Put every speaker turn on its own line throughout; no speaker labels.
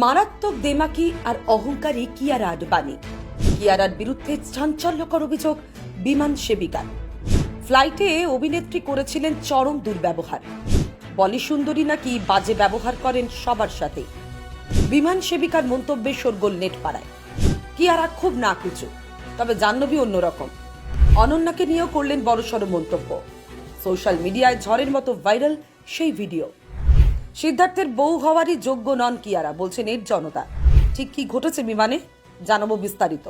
মারাত্মক দেমাকি আর অহংকারী কিয়ারা আডবাণী। কিয়ারার বিরুদ্ধে চাঞ্চল্যকর অভিযোগ বিমান সেবিকার। ফ্লাইটে অভিনেত্রী করেছিলেন চরম দুর্ব্যবহার। বলি সুন্দরী নাকি বাজে ব্যবহার করেন সবার সাথে। বিমান সেবিকার মন্তব্যে শোরগোল নেট পাড়ায়। কিয়ারা খুব নাকুচু, তবে জাহ্নবী অন্যরকম। অনন্যাকে নিয়েও করলেন বড়সড় মন্তব্য। সোশ্যাল মিডিয়ায় ঝড়ের মতো ভাইরাল সেই ভিডিও। সিদ্ধার্থের বউ হওয়ারই যোগ্য নন কিয়ারা, বলছেন এর জনতা। ঠিক কি ঘটেছে বিমানে, জানাবো বিস্তারিত।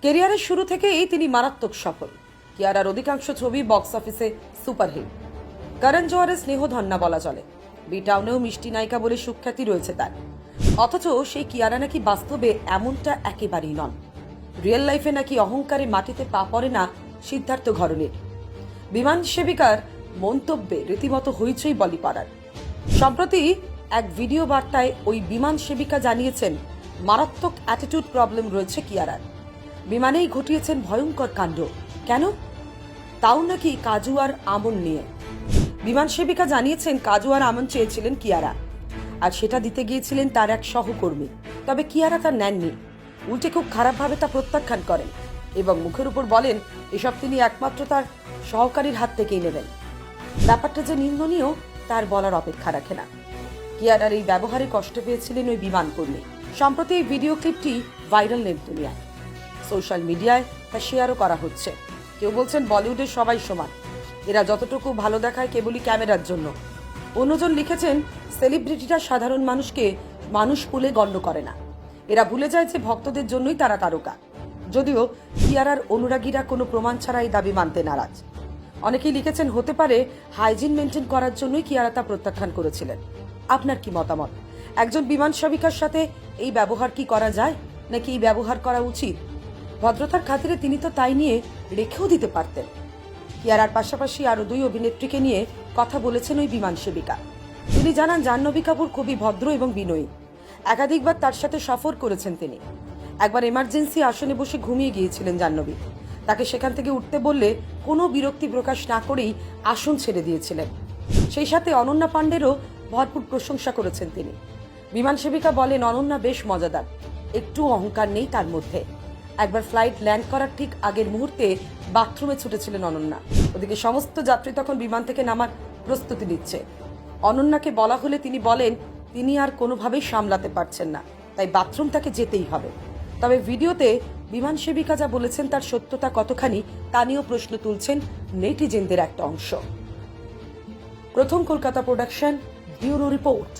ক্যারিয়ারের শুরু থেকেই তিনি মারাত্মক সফল। কিয়ারার অধিকাংশ ছবি বক্স অফিসে সুপারহিট। করণ জোহরের স্নেহধন্যা বলা চলে। বি টাউনেও মিষ্টি নায়িকা বলে সুখ্যাতি রয়েছে তার। অথচ সেই কিয়ারা নাকি বাস্তবে এমনটা একেবারেই নন। রিয়েল লাইফে নাকি অহংকারে মাটিতে পা পড়ে না সিদ্ধার্থ ঘরণের। বিমান সেবিকার মন্তব্যে রীতিমতো হইচই বলি পাড়ার। সম্প্রতি এক ভিডিও বার্তায় ওই বিমান সেবিকা জানিয়েছেন মারাত্মক অ্যাটিটিউড প্রবলেম রয়েছে কিয়ারার। বিমানেই ঘটিয়েছেন ভয়ঙ্কর কাণ্ড। কেন? তাও নাকি কাজু আর আমন নিয়ে। বিমান সেবিকা জানিয়েছেন কাজু আর আমন চেয়েছিলেন কিয়ারা, আর সেটা দিতে গিয়েছিলেন তার এক সহকর্মী। তবে কিয়ারা তা নেননি, উল্টে খুব খারাপভাবে তা প্রত্যাখ্যান করেন এবং মুখের উপর বলেন এসব তিনি একমাত্র তার সহকারীর হাত থেকেই নেবেন। ব্যাপারটা যে নিন্দনীয় তার বলার অপেক্ষা রাখে না। কিয়ারার এই ব্যবহারে কষ্ট পেয়েছিলেন ওই বিমান কর্মী। সম্প্রতি এই ভিডিও ক্লিপটি ভাইরাল নেট দুনিয়ায়। সোশ্যাল মিডিয়ায় তা শেয়ারও করা হচ্ছে। কেউ বলছেন বলিউডের সবাই সমান, এরা যতটুকু ভালো দেখায় কেবলই ক্যামেরার জন্য। অন্যজন লিখেছেন সেলিব্রিটিরা সাধারণ মানুষকে মানুষ বলে গণ্য করে না, এরা ভুলে যায় যে ভক্তদের জন্যই তারা তারকা। যদিও কিয়ারার অনুরাগীরা কোনো প্রমাণ ছাড়াই দাবি মানতে নারাজ। অনেকেই লিখেছেন হতে পারে হাইজিন মেনটেন করার জন্যই কিয়ারা তা প্রত্যাখ্যান করেছিলেন। আপনার কি মতামত? একজন বিমান সেবিকার সাথে এই ব্যবহার কি করা যায়, নাকি এই ব্যবহার করা উচিত? ভদ্রতার খাতিরে তিনি তো তাই নিয়ে রেখেও দিতে পারতেন। কিয়ারার পাশাপাশি আরো দুই অভিনেত্রীকে নিয়ে কথা বলেছেন ওই বিমান সেবিকা। তিনি জানান জাহ্নবী কাপুর খুবই ভদ্র এবং বিনয়ী। একাধিকবার তার সাথে সফর করেছেন তিনি। একবার এমার্জেন্সি আসনে বসে ঘুমিয়ে গিয়েছিলেন জাহ্নবী। তাকে সেখান থেকে উঠতে বললে কোনো বিরক্তি প্রকাশ না করেই আসন ছেড়ে দিয়েছিলেন। সেই সাথে অনন্যা পাণ্ডেরও ভরপুর প্রশংসা করেছেন তিনি। বিমান সেবিকা বলেন অনন্যা বেশ মজাদার, একটু অহংকার নেই তার মধ্যে। একবার ফ্লাইট ল্যান্ড করার ঠিক আগের মুহূর্তে বাথরুমে ছুটেছিলেন অনন্যা। ওদিকে সমস্ত যাত্রী তখন বিমান থেকে নামার প্রস্তুতি নিচ্ছে। অনন্যাকে বলা হলে তিনি বলেন তিনি আর কোনোভাবেই সামলাতে পারছেন না, তাই বাথরুম তাকে যেতেই হবে। তবে ভিডিওতে বিমান সেবিকা যা বলেছেন তার সত্যতা কতখানি তা নিয়েও প্রশ্ন তুলছেন নেটিজেনদের একটা অংশ। প্রথম কলকাতা প্রোডাকশন, ব্যুরো রিপোর্ট।